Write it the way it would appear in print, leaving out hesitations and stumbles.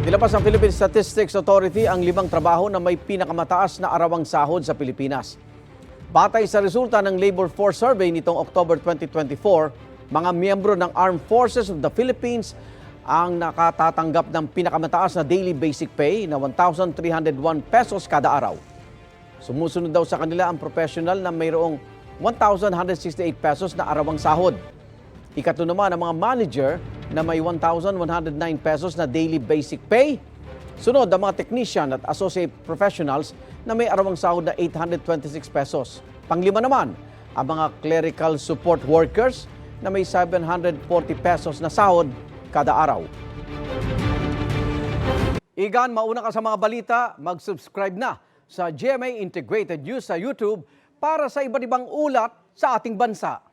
Nilabas ng Philippine Statistics Authority ang 5 trabaho na may pinakamataas na arawang sahod sa Pilipinas. Batay sa resulta ng Labor Force Survey nitong October 2024, mga miyembro ng Armed Forces of the Philippines ang nakatatanggap ng pinakamataas na daily basic pay na 1,301 pesos kada araw. Sumusunod daw sa kanila ang professional na mayroong 1,168 pesos na arawang sahod. Ikatlo naman ang mga manager na may 1,109 pesos na daily basic pay. Sunod ang mga technician at associate professionals na may arawang sahod na 826 pesos. Panglima naman ang mga clerical support workers na may 740 pesos na sahod kada araw. Igan, mauna ka sa mga balita, mag-subscribe na sa GMA Integrated News sa YouTube para sa iba't ibang ulat sa ating bansa.